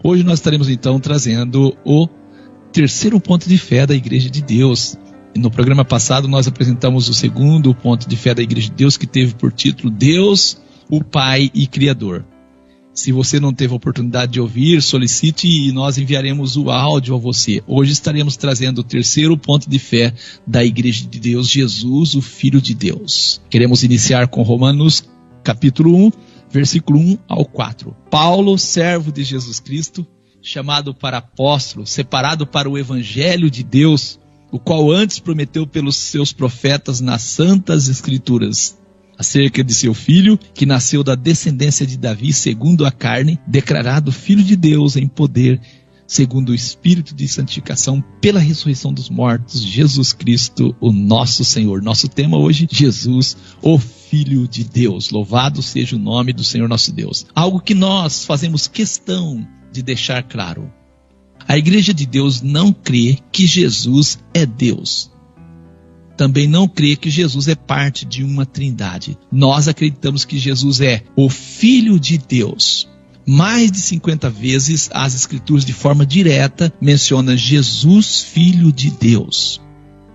Hoje nós estaremos então trazendo o terceiro ponto de fé da Igreja de Deus. No programa passado nós apresentamos o segundo ponto de fé da Igreja de Deus, que teve por título Deus, o Pai e Criador. Se você não teve a oportunidade de ouvir, solicite e nós enviaremos o áudio a você. Hoje estaremos trazendo o terceiro ponto de fé da Igreja de Deus, Jesus, o Filho de Deus. Queremos iniciar com Romanos capítulo 1, versículo 1 ao 4. Paulo, servo de Jesus Cristo, chamado para apóstolo, separado para o Evangelho de Deus, o qual antes prometeu pelos seus profetas nas santas Escrituras, acerca de seu filho, que nasceu da descendência de Davi, segundo a carne, declarado Filho de Deus em poder, segundo o Espírito de santificação, pela ressurreição dos mortos, Jesus Cristo, o nosso Senhor. Nosso tema hoje, Jesus, o Filho de Deus. Louvado seja o nome do Senhor nosso Deus. Algo que nós fazemos questão de deixar claro. A Igreja de Deus não crê que Jesus é Deus. Também não crê que Jesus é parte de uma trindade. Nós acreditamos que Jesus é o Filho de Deus. Mais de 50 vezes as Escrituras de forma direta mencionam Jesus, Filho de Deus.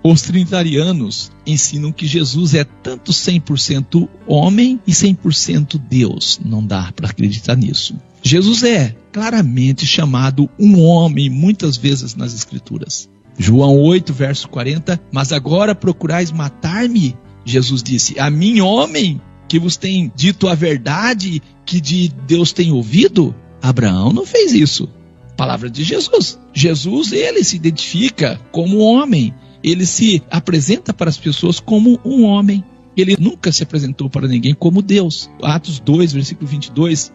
Os trinitarianos ensinam que Jesus é tanto 100% homem e 100% Deus. Não dá para acreditar nisso. Jesus é claramente chamado um homem muitas vezes nas Escrituras. João 8, verso 40, mas agora procurais matar-me, Jesus disse, a mim, homem, que vos tem dito a verdade que de Deus tem ouvido? Abraão não fez isso. Palavra de Jesus. Jesus, ele se identifica como homem. Ele se apresenta para as pessoas como um homem. Ele nunca se apresentou para ninguém como Deus. Atos 2, versículo 22,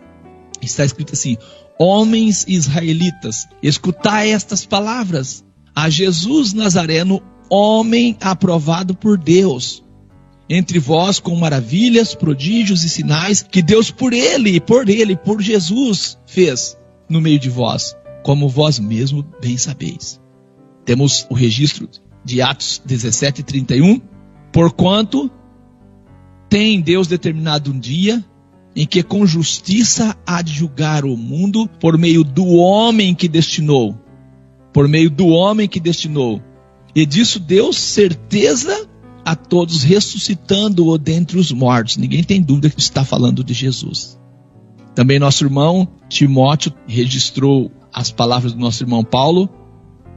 está escrito assim, homens israelitas, escutai estas palavras. A Jesus Nazareno, homem aprovado por Deus, entre vós com maravilhas, prodígios e sinais, que Deus por Jesus fez no meio de vós, como vós mesmo bem sabeis. Temos o registro de Atos 17, 31, porquanto tem Deus determinado um dia em que com justiça há de julgar o mundo por meio do homem que destinou. E disso deu certeza a todos, ressuscitando-o dentre os mortos. Ninguém tem dúvida que está falando de Jesus. Também nosso irmão Timóteo registrou as palavras do nosso irmão Paulo,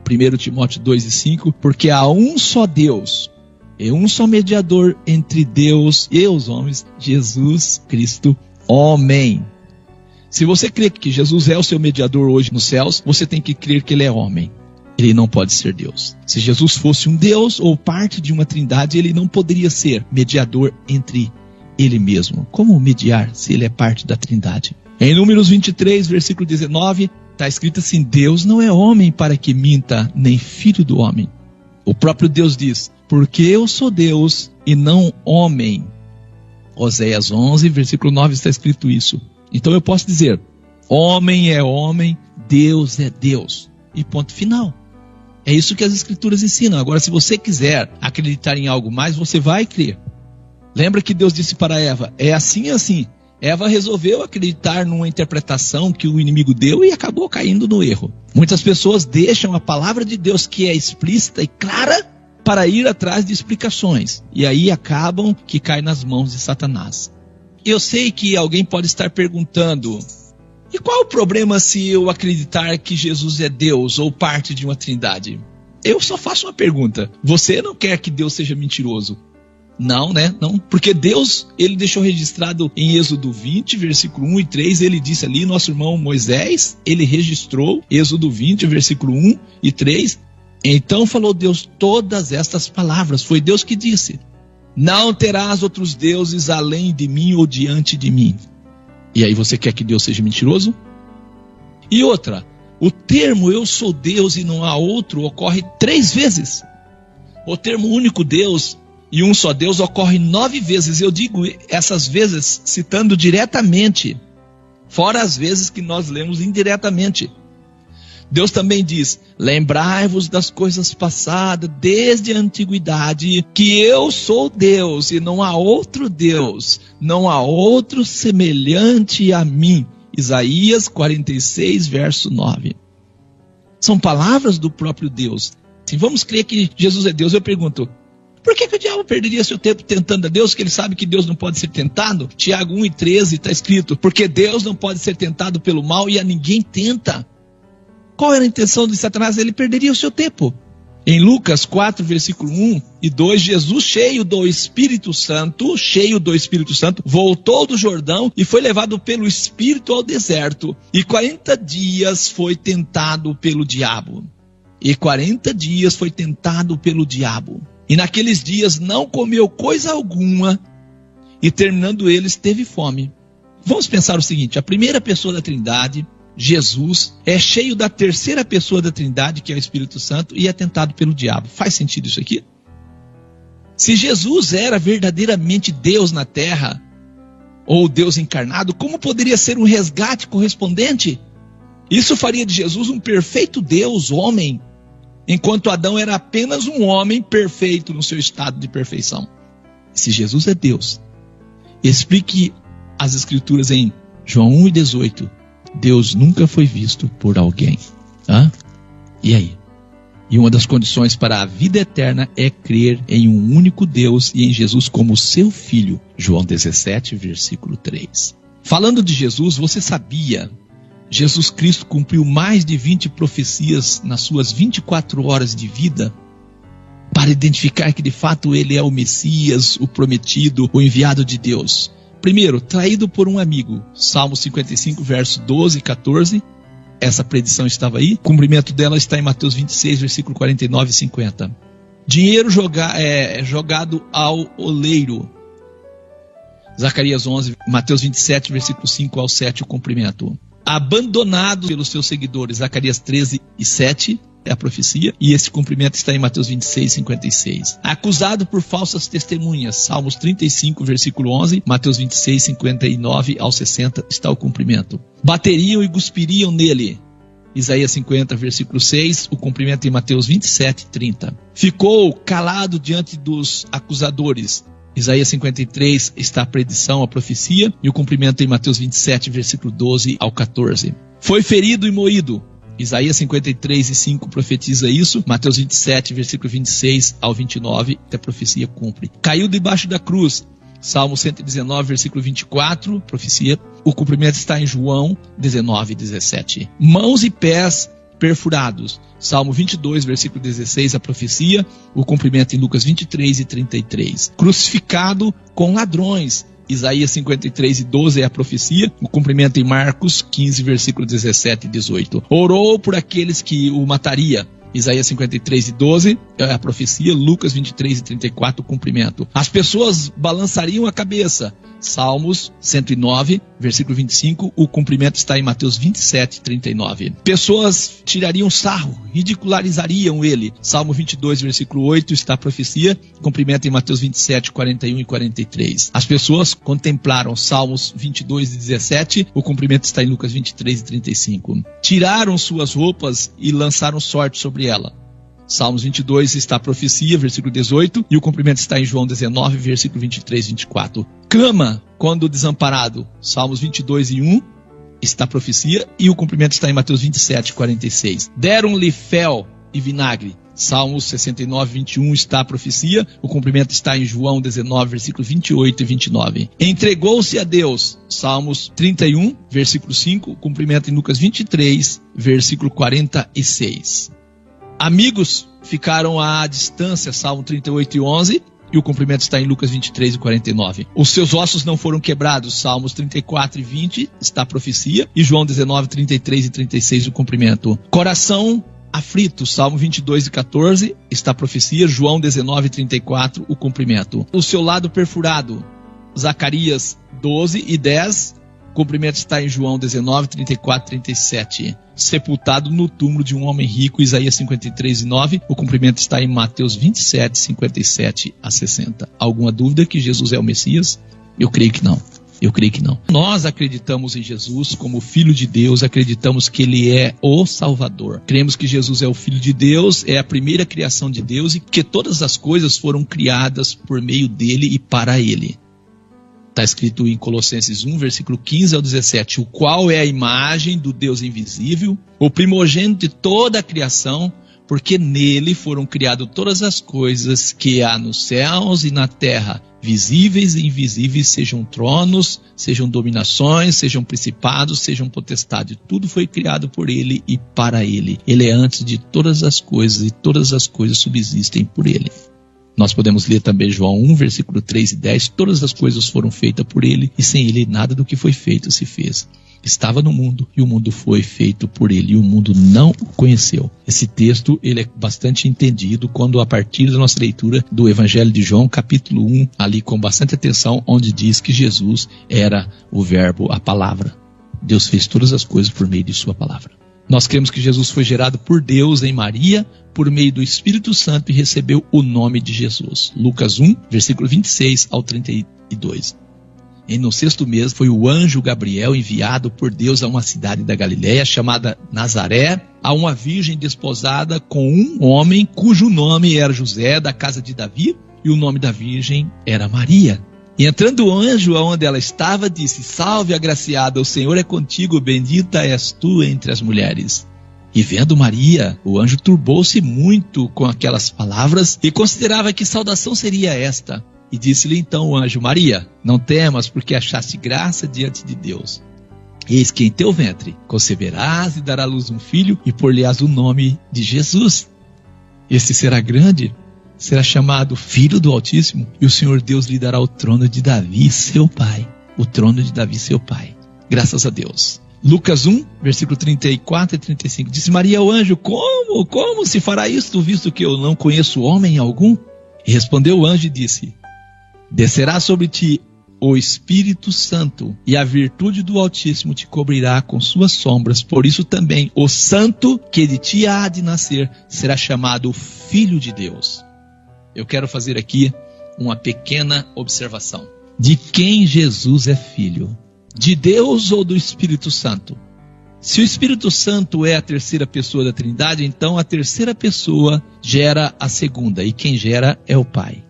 1 Timóteo 2 e 5, porque há um só Deus e um só mediador entre Deus e os homens, Jesus Cristo, homem. Se você crê que Jesus é o seu mediador hoje nos céus, você tem que crer que ele é homem. Ele não pode ser Deus. Se Jesus fosse um Deus ou parte de uma trindade, ele não poderia ser mediador entre ele mesmo. Como mediar se ele é parte da trindade? Em Números 23, versículo 19, está escrito assim, Deus não é homem para que minta, nem filho do homem. O próprio Deus diz, porque eu sou Deus e não homem. Oséias 11, versículo 9 está escrito isso. Então eu posso dizer, homem é homem, Deus é Deus. E ponto final. É isso que as Escrituras ensinam. Agora, se você quiser acreditar em algo mais, você vai crer. Lembra que Deus disse para Eva, é assim e assim. Eva resolveu acreditar numa interpretação que o inimigo deu e acabou caindo no erro. Muitas pessoas deixam a palavra de Deus, que é explícita e clara, para ir atrás de explicações. E aí acabam que caem nas mãos de Satanás. Eu sei que alguém pode estar perguntando, e qual o problema se eu acreditar que Jesus é Deus ou parte de uma trindade? Eu só faço uma pergunta. Você não quer que Deus seja mentiroso? Não, né? Não. Porque Deus, ele deixou registrado em Êxodo 20, versículo 1 e 3, ele disse ali, nosso irmão Moisés, ele registrou, Êxodo 20, versículo 1 e 3, então falou Deus todas estas palavras, foi Deus que disse, não terás outros deuses além de mim ou diante de mim. E aí você quer que Deus seja mentiroso? E outra, o termo eu sou Deus e não há outro ocorre 3 vezes. O termo único Deus e um só Deus ocorre 9 vezes. Eu digo essas vezes citando diretamente, fora as vezes que nós lemos indiretamente. Deus também diz, lembrai-vos das coisas passadas desde a antiguidade, que eu sou Deus e não há outro Deus, não há outro semelhante a mim. Isaías 46, verso 9. São palavras do próprio Deus. Se vamos crer que Jesus é Deus, eu pergunto, por que o diabo perderia seu tempo tentando a Deus, que ele sabe que Deus não pode ser tentado? Tiago 1:13 está escrito, porque Deus não pode ser tentado pelo mal e a ninguém tenta. Qual era a intenção de Satanás? Ele perderia o seu tempo. Em Lucas 4, versículo 1 e 2, Jesus, cheio do Espírito Santo, voltou do Jordão e foi levado pelo Espírito ao deserto. E 40 dias foi tentado pelo diabo. E naqueles dias não comeu coisa alguma, e terminando eles, teve fome. Vamos pensar o seguinte, a primeira pessoa da Trindade, Jesus, é cheio da terceira pessoa da Trindade, que é o Espírito Santo, e é tentado pelo diabo. Faz sentido isso aqui? Se Jesus era verdadeiramente Deus na terra, ou Deus encarnado, como poderia ser um resgate correspondente? Isso faria de Jesus um perfeito Deus, homem, enquanto Adão era apenas um homem perfeito no seu estado de perfeição. Se Jesus é Deus, explique as Escrituras em João 1:18. Deus nunca foi visto por alguém. E aí? E uma das condições para a vida eterna é crer em um único Deus e em Jesus como seu Filho. João 17, versículo 3. Falando de Jesus, você sabia? Jesus Cristo cumpriu mais de 20 profecias nas suas 24 horas de vida para identificar que de fato ele é o Messias, o prometido, o enviado de Deus. Primeiro, traído por um amigo. Salmo 55, verso 12 e 14. Essa predição estava aí. O cumprimento dela está em Mateus 26, versículo 49 e 50. Dinheiro jogado ao oleiro. Zacarias 11, Mateus 27, versículo 5 ao 7, o cumprimento. Abandonado pelos seus seguidores. Zacarias 13 e 7. É a profecia, e esse cumprimento está em Mateus 26, 56. Acusado por falsas testemunhas, Salmos 35, versículo 11, Mateus 26, 59 ao 60, está o cumprimento. Bateriam e cuspiriam nele, Isaías 50, versículo 6, o cumprimento em Mateus 27, 30. Ficou calado diante dos acusadores, Isaías 53 está a predição, a profecia, e o cumprimento em Mateus 27, versículo 12 ao 14. Foi ferido e moído, Isaías 53 e 5 profetiza isso. Mateus 27, versículo 26 ao 29, a profecia cumpre. Caiu debaixo da cruz. Salmo 119, versículo 24, profecia. O cumprimento está em João 19, 17. Mãos e pés perfurados. Salmo 22, versículo 16, a profecia. O cumprimento em Lucas 23 e 33. Crucificado com ladrões. Isaías 53 e 12 é a profecia, o cumprimento em Marcos 15, versículo 17 e 18. Orou por aqueles que o mataria. Isaías 53 e 12 é a profecia, Lucas 23 e 34, o cumprimento. As pessoas balançariam a cabeça. Salmos 109, versículo 25, o cumprimento está em Mateus 27, 39. Pessoas tirariam sarro, ridicularizariam ele. Salmo 22, versículo 8, está a profecia, cumprimento em Mateus 27, 41 e 43. As pessoas contemplaram Salmos 22 e 17, o cumprimento está em Lucas 23 e 35. Tiraram suas roupas e lançaram sorte sobre ela. Salmos 22 está a profecia, versículo 18, e o cumprimento está em João 19, versículo 23 e 24. Clama quando desamparado. Salmos 22 e 1 está a profecia, e o cumprimento está em Mateus 27, 46. Deram-lhe fel e vinagre. Salmos 69, 21 está a profecia, o cumprimento está em João 19, versículo 28 e 29. Entregou-se a Deus. Salmos 31, versículo 5, o cumprimento em Lucas 23, versículo 46. Amigos ficaram à distância, Salmo 38 e 11, e o cumprimento está em Lucas 23 e 49. Os seus ossos não foram quebrados, Salmos 34 e 20, está a profecia, e João 19, 33 e 36, o cumprimento. Coração aflito, Salmo 22 e 14, está a profecia, João 19 e 34, o cumprimento. O seu lado perfurado, Zacarias 12 e 10, o cumprimento está em João 19, 34 e 37. Sepultado no túmulo de um homem rico, Isaías 53 e 9. O cumprimento está em Mateus 27, 57 a 60. Alguma dúvida que Jesus é o Messias? Eu creio que não. Nós acreditamos em Jesus como Filho de Deus, acreditamos que Ele é o Salvador. Cremos que Jesus é o Filho de Deus, é a primeira criação de Deus e que todas as coisas foram criadas por meio dele e para Ele. Está escrito em Colossenses 1, versículo 15 ao 17, o qual é a imagem do Deus invisível, o primogênito de toda a criação, porque nele foram criadas todas as coisas que há nos céus e na terra, visíveis e invisíveis, sejam tronos, sejam dominações, sejam principados, sejam potestades. Tudo foi criado por ele e para ele. Ele é antes de todas as coisas e todas as coisas subsistem por ele. Nós podemos ler também João 1, versículo 3 e 10. Todas as coisas foram feitas por ele e sem ele nada do que foi feito se fez. Estava no mundo e o mundo foi feito por ele e o mundo não o conheceu. Esse texto ele é bastante entendido quando a partir da nossa leitura do Evangelho de João, capítulo 1, ali com bastante atenção, onde diz que Jesus era o verbo, a palavra. Deus fez todas as coisas por meio de sua palavra. Nós cremos que Jesus foi gerado por Deus em Maria, por meio do Espírito Santo e recebeu o nome de Jesus. Lucas 1, versículo 26 ao 32. E no 6º mês foi o anjo Gabriel enviado por Deus a uma cidade da Galiléia chamada Nazaré, a uma virgem desposada com um homem cujo nome era José, da casa de Davi, e o nome da virgem era Maria. E entrando o anjo aonde ela estava, disse: Salve, agraciada, o Senhor é contigo, bendita és tu entre as mulheres. E vendo Maria, o anjo turbou-se muito com aquelas palavras e considerava que saudação seria esta. E disse-lhe então o anjo: Maria, não temas, porque achaste graça diante de Deus. Eis que em teu ventre conceberás e dará à luz um filho, e por-lhe-ás o nome de Jesus. Este será grande, será chamado Filho do Altíssimo, e o Senhor Deus lhe dará o trono de Davi, seu pai. O trono de Davi, seu pai. Graças a Deus. Lucas 1, versículo 34 e 35. Disse Maria ao anjo: Como se fará isto, visto que eu não conheço homem algum? E respondeu o anjo e disse: Descerá sobre ti o Espírito Santo, e a virtude do Altíssimo te cobrirá com suas sombras. Por isso também o santo que de ti há de nascer será chamado Filho de Deus. Eu quero fazer aqui uma pequena observação. De quem Jesus é filho? De Deus ou do Espírito Santo? Se o Espírito Santo é a terceira pessoa da Trindade, então a terceira pessoa gera a segunda, e quem gera é o Pai.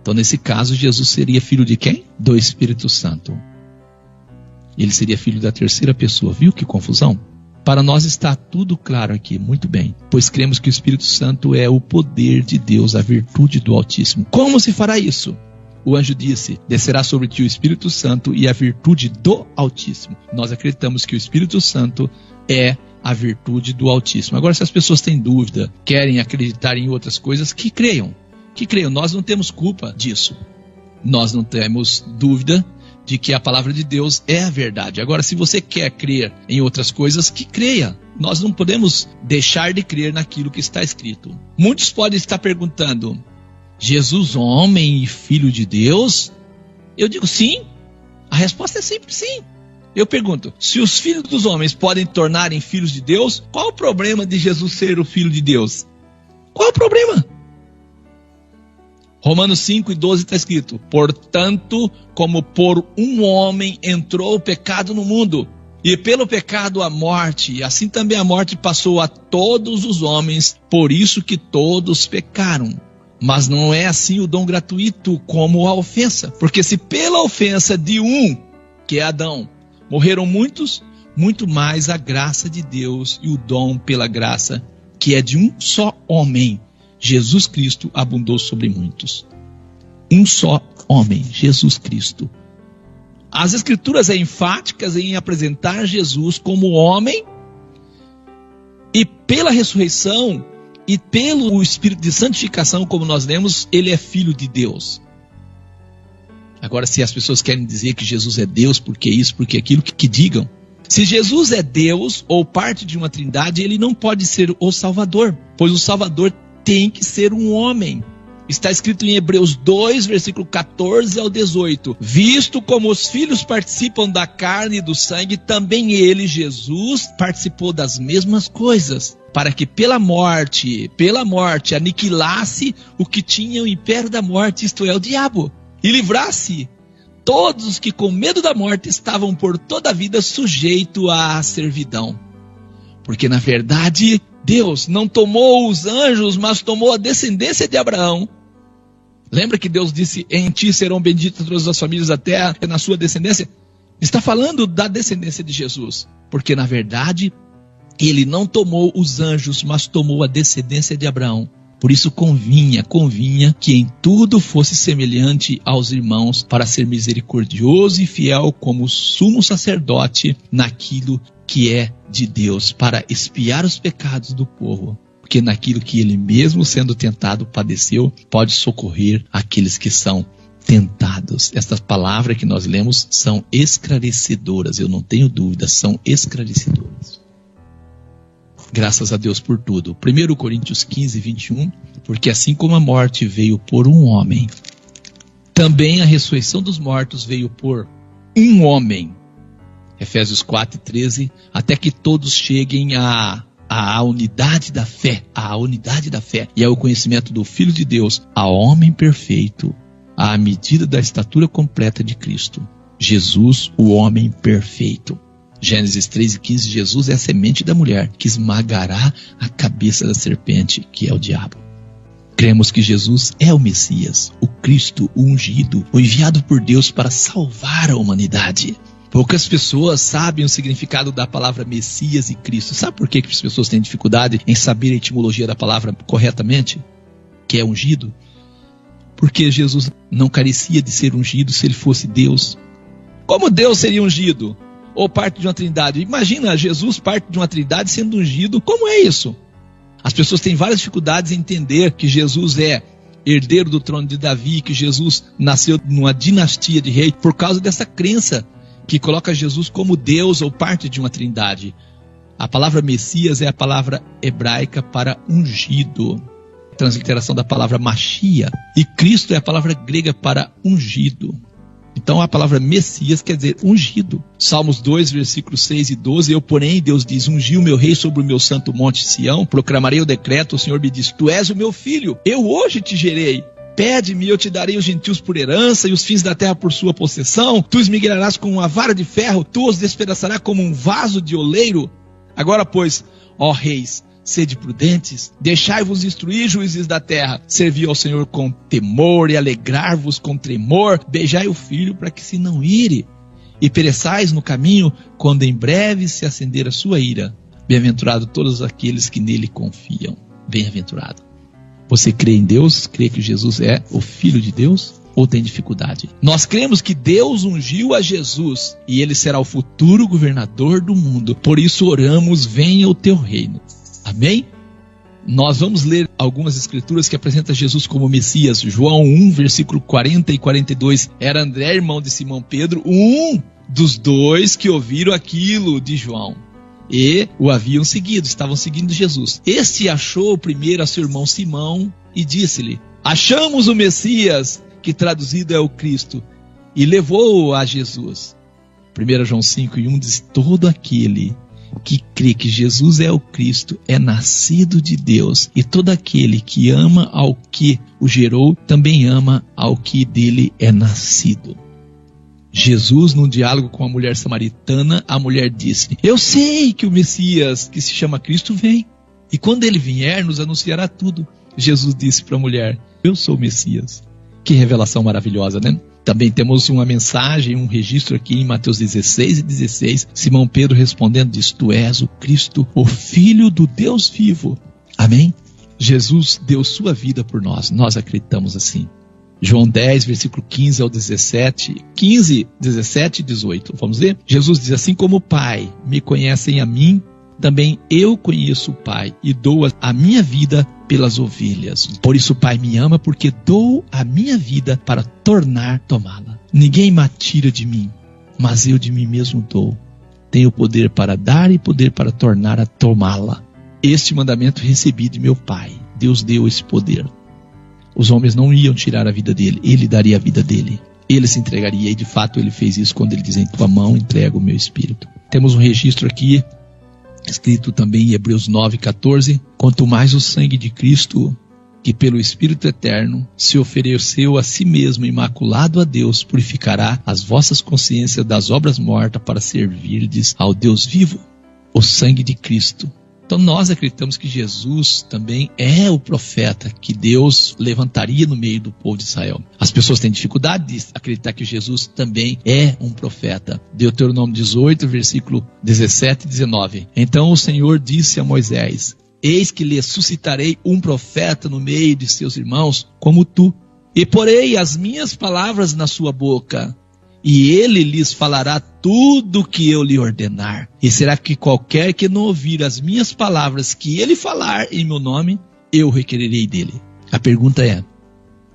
Então, nesse caso, Jesus seria filho de quem? Do Espírito Santo. Ele seria filho da terceira pessoa. Viu que confusão? Para nós está tudo claro aqui, muito bem. Pois cremos que o Espírito Santo é o poder de Deus, a virtude do Altíssimo. Como se fará isso? O anjo disse: descerá sobre ti o Espírito Santo e a virtude do Altíssimo. Nós acreditamos que o Espírito Santo é a virtude do Altíssimo. Agora, se as pessoas têm dúvida, querem acreditar em outras coisas, que creiam. Nós não temos culpa disso. Nós não temos dúvida de que a palavra de Deus é a verdade. Agora, se você quer crer em outras coisas, que creia. Nós não podemos deixar de crer naquilo que está escrito. Muitos podem estar perguntando: Jesus, homem e filho de Deus? Eu digo sim. A resposta é sempre sim. Eu pergunto: se os filhos dos homens podem tornarem filhos de Deus, qual o problema de Jesus ser o filho de Deus? Qual o problema? Romanos 5:12 está escrito: portanto, como por um homem entrou o pecado no mundo, e pelo pecado a morte, assim também a morte passou a todos os homens, por isso que todos pecaram. Mas não é assim o dom gratuito como a ofensa, porque se pela ofensa de um, que é Adão, morreram muitos, muito mais a graça de Deus e o dom pela graça, que é de um só homem, Jesus Cristo, abundou sobre muitos. Um só homem, Jesus Cristo. As Escrituras são enfáticas em apresentar Jesus como homem, e pela ressurreição e pelo Espírito de santificação, como nós lemos, ele é filho de Deus. Agora, se as pessoas querem dizer que Jesus é Deus, porque isso, porque aquilo, que digam. Se Jesus é Deus ou parte de uma trindade, ele não pode ser o Salvador, pois o Salvador tem que ser um homem. Está escrito em Hebreus 2, versículo 14 ao 18. Visto como os filhos participam da carne e do sangue, também ele, Jesus, participou das mesmas coisas, para que pela morte, aniquilasse o que tinha o império da morte, isto é, o diabo, e livrasse todos os que com medo da morte estavam por toda a vida sujeitos à servidão. Porque na verdade Deus não tomou os anjos, mas tomou a descendência de Abraão. Lembra que Deus disse, em ti serão benditas todas as famílias da terra, na sua descendência? Está falando da descendência de Jesus, porque na verdade, ele não tomou os anjos, mas tomou a descendência de Abraão. Por isso convinha que em tudo fosse semelhante aos irmãos, para ser misericordioso e fiel como sumo sacerdote naquilo que é de Deus, para expiar os pecados do povo. Porque naquilo que ele mesmo, sendo tentado, padeceu, pode socorrer aqueles que são tentados. Estas palavras que nós lemos são esclarecedoras, eu não tenho dúvida, são esclarecedoras. Graças a Deus por tudo. 1 Coríntios 15, 21, porque assim como a morte veio por um homem, também a ressurreição dos mortos veio por um homem. Efésios 4, 13, até que todos cheguem à unidade da fé, e ao conhecimento do Filho de Deus, a homem perfeito, à medida da estatura completa de Cristo. Jesus, o homem perfeito. Gênesis 3:15, Jesus é a semente da mulher que esmagará a cabeça da serpente, que é o diabo. Cremos que Jesus é o Messias, o Cristo, o ungido, o enviado por Deus para salvar a humanidade. Poucas pessoas sabem o significado da palavra Messias e Cristo. Sabe por que as pessoas têm dificuldade em saber a etimologia da palavra corretamente? Que é ungido? Porque Jesus não carecia de ser ungido se ele fosse Deus. Como Deus seria ungido? Ou parte de uma trindade? Imagina Jesus parte de uma trindade sendo ungido. Como é isso? As pessoas têm várias dificuldades em entender que Jesus é herdeiro do trono de Davi, que Jesus nasceu numa dinastia de reis, por causa dessa crença que coloca Jesus como Deus ou parte de uma trindade. A palavra Messias é a palavra hebraica para ungido, transliteração da palavra Machia, e Cristo é a palavra grega para ungido. Então a palavra Messias quer dizer ungido. Salmos 2, versículos 6 e 12, eu porém, Deus diz, ungi o meu rei sobre o meu santo monte Sião, proclamarei o decreto, o Senhor me diz, tu és o meu filho, eu hoje te gerei. Pede-me, eu te darei os gentios por herança e os fins da terra por sua possessão. Tu os migrar com uma vara de ferro, tu os despedaçarás como um vaso de oleiro. Agora, pois, ó reis, sede prudentes, deixai-vos instruir, juízes da terra. Servi ao Senhor com temor e alegrar-vos com tremor. Beijai o filho para que se não ire. E pereçais no caminho, quando em breve se acender a sua ira. Bem-aventurado todos aqueles que nele confiam. Bem-aventurado. Você crê em Deus? Crê que Jesus é o Filho de Deus? Ou tem dificuldade? Nós cremos que Deus ungiu a Jesus e ele será o futuro governador do mundo. Por isso oramos, venha o teu reino. Amém? Nós vamos ler algumas escrituras que apresentam Jesus como Messias. João 1, versículo 40 e 42. Era André, irmão de Simão Pedro, um dos dois que ouviram aquilo de João. E o haviam seguido, estavam seguindo Jesus. Este achou primeiro a seu irmão Simão e disse-lhe, achamos o Messias, que traduzido é o Cristo, e levou-o a Jesus. 1 João 5:1 diz, todo aquele que crê que Jesus é o Cristo é nascido de Deus, e todo aquele que ama ao que o gerou, também ama ao que dele é nascido. Jesus, num diálogo com a mulher samaritana, a mulher disse, eu sei que o Messias, que se chama Cristo, vem, e quando ele vier, nos anunciará tudo. Jesus disse para a mulher, eu sou o Messias. Que revelação maravilhosa, né? Também temos uma mensagem, um registro aqui em Mateus 16 e 16, Simão Pedro respondendo, diz, tu és o Cristo, o Filho do Deus vivo. Amém? Jesus deu sua vida por nós, nós acreditamos assim. João 10, versículo 15 ao 17, 15, 17 e 18, vamos ver? Jesus diz, assim como o Pai me conhecem a mim, também eu conheço o Pai e dou a minha vida pelas ovelhas. Por isso o Pai me ama, porque dou a minha vida para tornar tomá-la. Ninguém me tira de mim, mas eu de mim mesmo dou. Tenho poder para dar e poder para tornar a tomá-la. Este mandamento recebi de meu Pai. Deus deu esse poder. Os homens não iam tirar a vida dele, ele daria a vida dele. Ele se entregaria, e de fato ele fez isso quando ele diz, em tua mão entrego o meu espírito. Temos um registro aqui, escrito também em Hebreus 9:14, quanto mais o sangue de Cristo, que pelo Espírito Eterno se ofereceu a si mesmo imaculado a Deus, purificará as vossas consciências das obras mortas para servirdes ao Deus vivo. O sangue de Cristo Então nós acreditamos que Jesus também é o profeta que Deus levantaria no meio do povo de Israel. As pessoas têm dificuldade de acreditar que Jesus também é um profeta. Deuteronômio 18, versículo 17 e 19. Então o Senhor disse a Moisés: eis que lhe suscitarei um profeta no meio de seus irmãos, como tu, e porei as minhas palavras na sua boca, e ele lhes falará tudo o que eu lhe ordenar. E será que qualquer que não ouvir as minhas palavras que ele falar em meu nome, eu requererei dele. A pergunta é: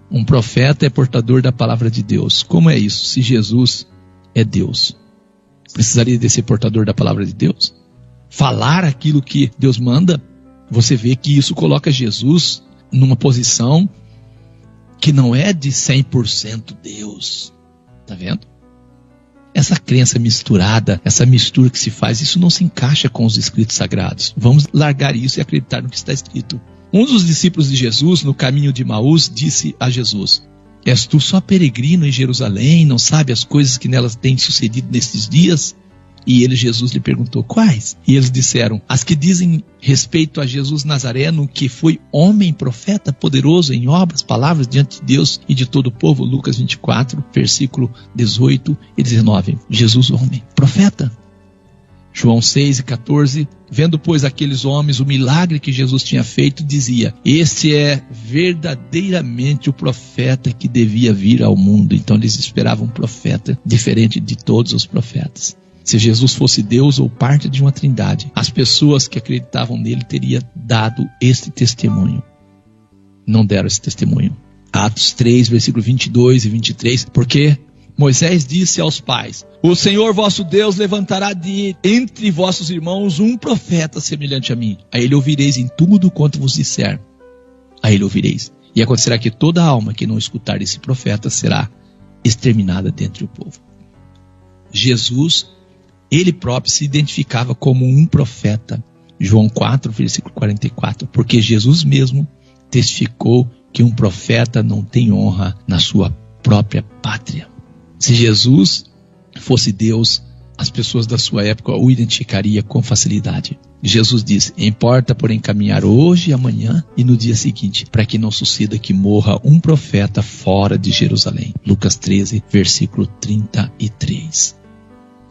um profeta é portador da palavra de Deus. Como é isso? Se Jesus é Deus, precisaria de ser portador da palavra de Deus? Falar aquilo que Deus manda? Você vê que isso coloca Jesus numa posição que não é de 100% Deus. Está vendo? Essa crença misturada, essa mistura que se faz, isso não se encaixa com os escritos sagrados. Vamos largar isso e acreditar no que está escrito. Um dos discípulos de Jesus, no caminho de Emaús, disse a Jesus: és tu só peregrino em Jerusalém, não sabe as coisas que nelas têm sucedido nestes dias? E Jesus lhe perguntou: quais? E eles disseram: as que dizem respeito a Jesus Nazareno, que foi homem, profeta, poderoso em obras, palavras diante de Deus e de todo o povo. Lucas 24, versículo 18 e 19. Jesus, homem, profeta. João 6 e 14. Vendo, pois, aqueles homens o milagre que Jesus tinha feito, dizia: este é verdadeiramente o profeta que devia vir ao mundo. Então eles esperavam um profeta diferente de todos os profetas. Se Jesus fosse Deus ou parte de uma trindade, as pessoas que acreditavam nele teriam dado este testemunho. Não deram esse testemunho. Atos 3, versículo 22 e 23, porque Moisés disse aos pais: o Senhor vosso Deus levantará de entre vossos irmãos um profeta semelhante a mim. A ele ouvireis em tudo quanto vos disser. A ele ouvireis. E acontecerá que toda alma que não escutar esse profeta será exterminada dentre o povo. Jesus, ele próprio se identificava como um profeta. João 4, versículo 44. Porque Jesus mesmo testificou que um profeta não tem honra na sua própria pátria. Se Jesus fosse Deus, as pessoas da sua época o identificariam com facilidade. Jesus disse: importa, porém, caminhar hoje e amanhã e no dia seguinte, para que não suceda que morra um profeta fora de Jerusalém. Lucas 13, versículo 33.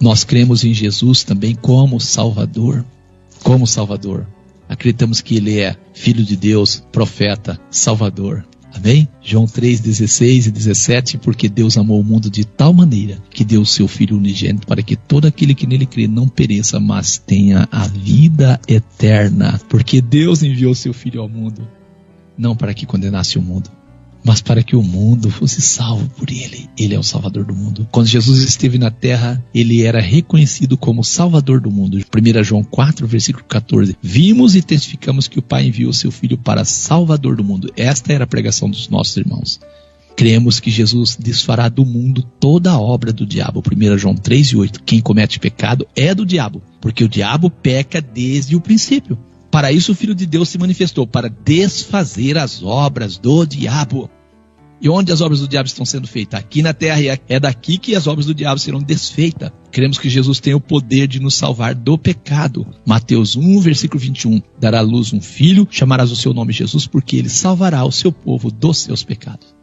Nós cremos em Jesus também como Salvador. Como Salvador. Acreditamos que Ele é Filho de Deus, profeta, Salvador. Amém? João 3, 16 e 17. Porque Deus amou o mundo de tal maneira que deu o seu Filho unigênito, para que todo aquele que nele crê não pereça, mas tenha a vida eterna. Porque Deus enviou o seu Filho ao mundo, não para que condenasse o mundo, mas para que o mundo fosse salvo por Ele. Ele é o Salvador do mundo. Quando Jesus esteve na terra, Ele era reconhecido como Salvador do mundo. 1 João 4, versículo 14. Vimos e testificamos que o Pai enviou o seu Filho para Salvador do mundo. Esta era a pregação dos nossos irmãos. Cremos que Jesus desfará do mundo toda a obra do diabo. 1 João 3 e 8. Quem comete pecado é do diabo, porque o diabo peca desde o princípio. Para isso o Filho de Deus se manifestou, para desfazer as obras do diabo. E onde as obras do diabo estão sendo feitas? Aqui na terra, e é daqui que as obras do diabo serão desfeitas. Cremos que Jesus tem o poder de nos salvar do pecado. Mateus 1, versículo 21. Dará à luz um filho, chamarás o seu nome Jesus, porque ele salvará o seu povo dos seus pecados.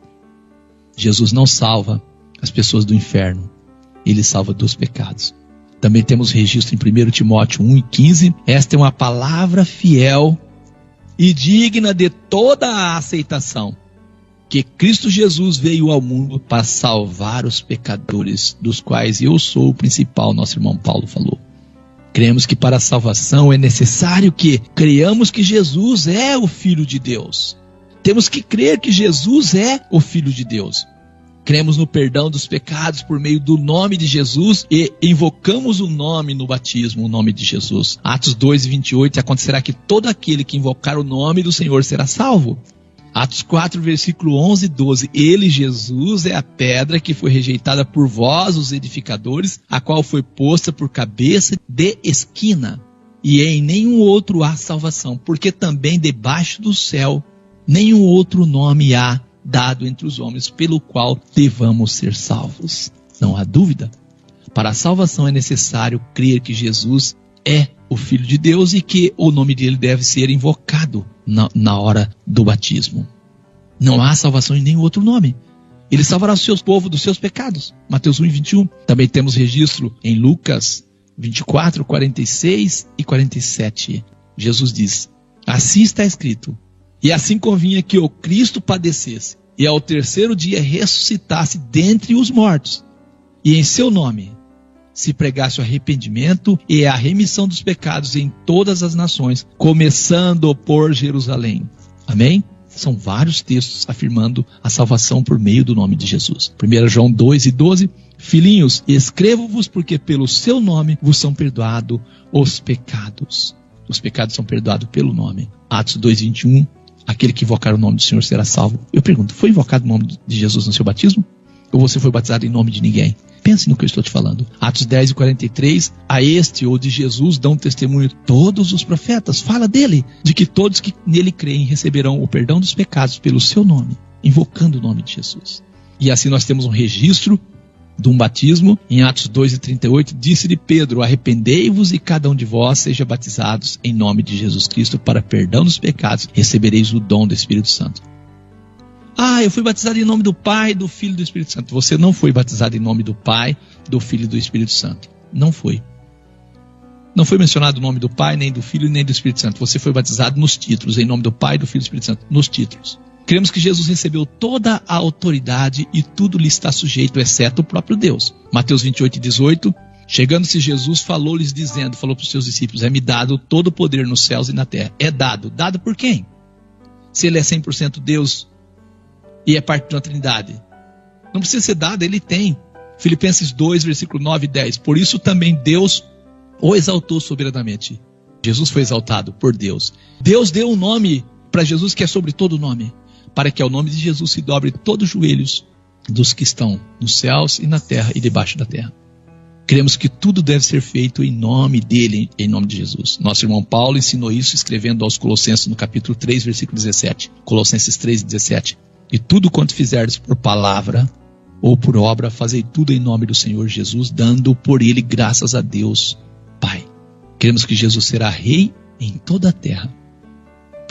Jesus não salva as pessoas do inferno, ele salva dos pecados. Também temos registro em 1 Timóteo 1 e 15. Esta é uma palavra fiel e digna de toda a aceitação, que Cristo Jesus veio ao mundo para salvar os pecadores, dos quais eu sou o principal, nosso irmão Paulo falou. Cremos que para a salvação é necessário que creiamos que Jesus é o Filho de Deus. Temos que crer que Jesus é o Filho de Deus. Cremos no perdão dos pecados por meio do nome de Jesus e invocamos o nome no batismo, o nome de Jesus. Atos 2, 28, acontecerá que todo aquele que invocar o nome do Senhor será salvo. Atos 4, versículo 11 e 12. Ele, Jesus, é a pedra que foi rejeitada por vós, os edificadores, a qual foi posta por cabeça de esquina. E em nenhum outro há salvação, porque também debaixo do céu nenhum outro nome há dado entre os homens, pelo qual devamos ser salvos. Não há dúvida. Para a salvação é necessário crer que Jesus é o Filho de Deus e que o nome dele deve ser invocado na hora do batismo. Não há salvação em nenhum outro nome. Ele salvará o seu povo dos seus pecados. Mateus 1:21. Também temos registro em Lucas 24, 46 e 47. Jesus diz: assim está escrito, e assim convinha que o Cristo padecesse, e ao terceiro dia ressuscitasse dentre os mortos, e em seu nome se pregasse o arrependimento e a remissão dos pecados em todas as nações, começando por Jerusalém. Amém? São vários textos afirmando a salvação por meio do nome de Jesus. 1 João 2:12. Filhinhos, escrevo-vos porque pelo seu nome vos são perdoados os pecados. Os pecados são perdoados pelo nome. Atos 2:21. Aquele que invocar o nome do Senhor será salvo. Eu pergunto, foi invocado o nome de Jesus no seu batismo? Ou você foi batizado em nome de ninguém? Pense no que eu estou te falando. Atos 10:43, a este ou de Jesus dão testemunho todos os profetas. Fala dele, de que todos que nele creem receberão o perdão dos pecados pelo seu nome, invocando o nome de Jesus. E assim nós temos um registro de um batismo. Em Atos 2:38, disse-lhe Pedro: arrependei-vos e cada um de vós seja batizados em nome de Jesus Cristo para perdão dos pecados, recebereis o dom do Espírito Santo. Eu fui batizado em nome do Pai, do Filho e do Espírito Santo. Você não foi batizado em nome do Pai, do Filho e do Espírito Santo. Não foi. Não foi mencionado o nome do Pai, nem do Filho, nem do Espírito Santo. Você foi batizado nos títulos, em nome do Pai, do Filho e do Espírito Santo. Nos títulos. Cremos que Jesus recebeu toda a autoridade e tudo lhe está sujeito, exceto o próprio Deus. Mateus 28:18. Chegando-se Jesus, falou-lhes dizendo, falou para os seus discípulos: é-me dado todo o poder nos céus e na terra. É dado. Dado por quem? Se ele é 100% Deus e é parte de uma trindade. Não precisa ser dado, ele tem. Filipenses 2, versículo 9 e 10. Por isso também Deus o exaltou soberanamente. Jesus foi exaltado por Deus. Deus deu um nome para Jesus que é sobre todo nome, para que ao nome de Jesus se dobre todos os joelhos dos que estão nos céus e na terra e debaixo da terra. Cremos que tudo deve ser feito em nome dele, em nome de Jesus. Nosso irmão Paulo ensinou isso escrevendo aos Colossenses no capítulo 3, versículo 17. Colossenses 3:17. E tudo quanto fizerdes por palavra ou por obra, fazei tudo em nome do Senhor Jesus, dando por ele graças a Deus Pai. Cremos que Jesus será rei em toda a terra.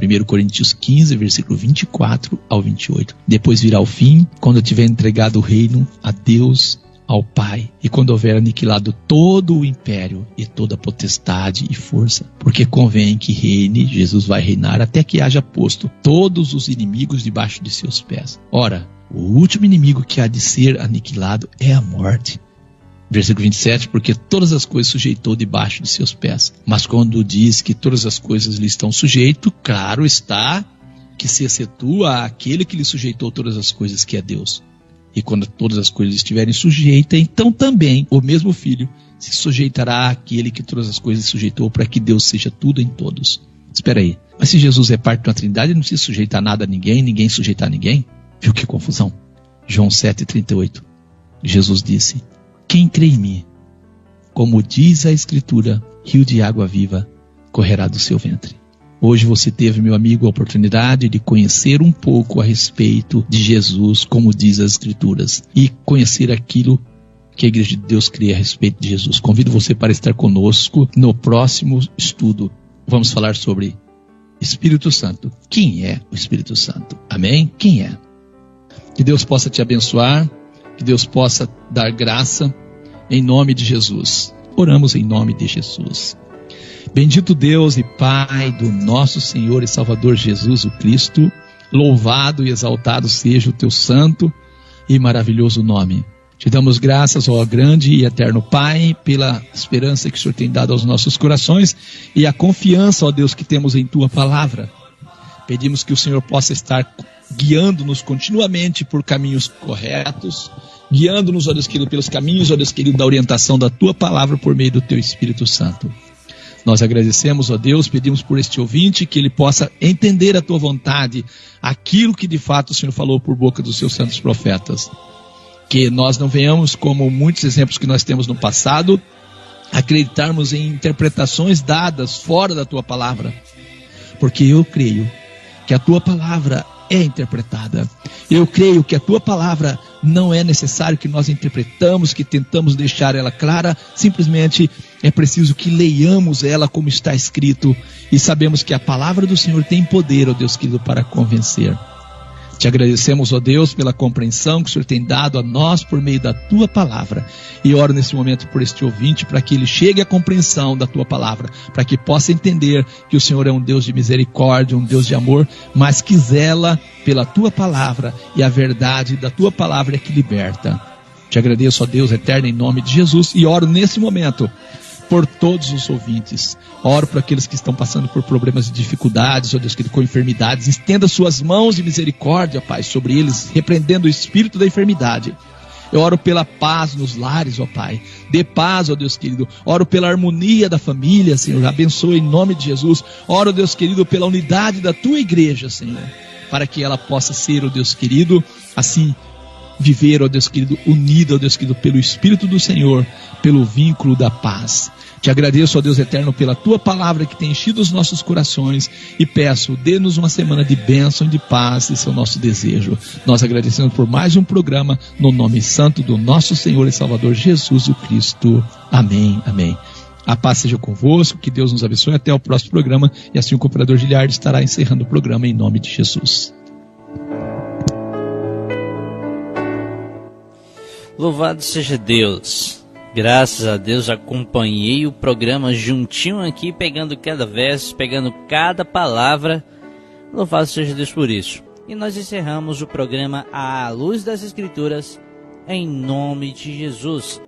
1 Coríntios 15, versículo 24 ao 28. Depois virá o fim, quando eu tiver entregado o reino a Deus, ao Pai, e quando houver aniquilado todo o império e toda a potestade e força, porque convém que reine, Jesus vai reinar até que haja posto todos os inimigos debaixo de seus pés. Ora, o último inimigo que há de ser aniquilado é a morte. Versículo 27, porque todas as coisas sujeitou debaixo de seus pés. Mas quando diz que todas as coisas lhe estão sujeitas, claro está que se excetua aquele que lhe sujeitou todas as coisas, que é Deus. E quando todas as coisas estiverem sujeitas, então também o mesmo Filho se sujeitará àquele que todas as coisas sujeitou, para que Deus seja tudo em todos. Espera aí, mas se Jesus é parte de uma trindade, ele não precisa sujeitar nada a ninguém, ninguém sujeitar a ninguém? Viu que confusão? João 7:38. Jesus disse: quem crê em mim, como diz a Escritura, rio de água viva correrá do seu ventre. Hoje você teve, meu amigo, a oportunidade de conhecer um pouco a respeito de Jesus, como diz as Escrituras, e conhecer aquilo que a Igreja de Deus crê a respeito de Jesus. Convido você para estar conosco no próximo estudo. Vamos falar sobre Espírito Santo. Quem é o Espírito Santo? Amém? Quem é? Que Deus possa te abençoar, que Deus possa dar graça em nome de Jesus. Oramos em nome de Jesus. Bendito Deus e Pai do nosso Senhor e Salvador Jesus o Cristo, louvado e exaltado seja o teu santo e maravilhoso nome. Te damos graças, ó grande e eterno Pai, pela esperança que o Senhor tem dado aos nossos corações e a confiança, ó Deus, que temos em tua palavra. Pedimos que o Senhor possa estar guiando-nos continuamente por caminhos corretos, guiando-nos, ó Deus querido, pelos caminhos, ó Deus querido, da orientação da tua palavra por meio do teu Espírito Santo. Nós agradecemos, ó Deus, pedimos por este ouvinte que ele possa entender a tua vontade, aquilo que de fato o Senhor falou por boca dos seus santos profetas. Que nós não venhamos, como muitos exemplos que nós temos no passado, acreditarmos em interpretações dadas fora da tua palavra. Porque eu creio que a tua palavra é interpretada. Eu creio que a tua palavra não é necessário que nós interpretamos, que tentamos deixar ela clara, simplesmente é preciso que leiamos ela como está escrito e sabemos que a palavra do Senhor tem poder, ó Deus querido, para convencer. Te agradecemos, ó Deus, pela compreensão que o Senhor tem dado a nós por meio da Tua palavra. E oro nesse momento por este ouvinte, para que ele chegue à compreensão da Tua palavra, para que possa entender que o Senhor é um Deus de misericórdia, um Deus de amor, mas que zela pela Tua palavra, e a verdade da Tua palavra é que liberta. Te agradeço, ó Deus eterno, em nome de Jesus, e oro nesse momento por todos os ouvintes. Oro por aqueles que estão passando por problemas e dificuldades, ó Deus querido, com enfermidades. Estenda suas mãos de misericórdia, Pai, sobre eles, repreendendo o espírito da enfermidade. Eu oro pela paz nos lares, ó Pai. Dê paz, ó Deus querido. Oro pela harmonia da família, Senhor. Abençoe em nome de Jesus. Oro, Deus querido, pela unidade da Tua igreja, Senhor, para que ela possa ser, ó Deus querido, assim, viver, ó Deus querido, unida, ó Deus querido, pelo Espírito do Senhor, pelo vínculo da paz. Te agradeço, ó Deus eterno, pela Tua palavra que tem enchido os nossos corações e peço, dê-nos uma semana de bênção e de paz, esse é o nosso desejo. Nós agradecemos por mais um programa, no nome santo do nosso Senhor e Salvador Jesus o Cristo. Amém, amém. A paz seja convosco, que Deus nos abençoe, até o próximo programa, e assim o cooperador Giliardo estará encerrando o programa em nome de Jesus. Louvado seja Deus. Graças a Deus acompanhei o programa juntinho aqui, pegando cada verso, pegando cada palavra. Louvado seja Deus por isso. E nós encerramos o programa à luz das Escrituras, em nome de Jesus.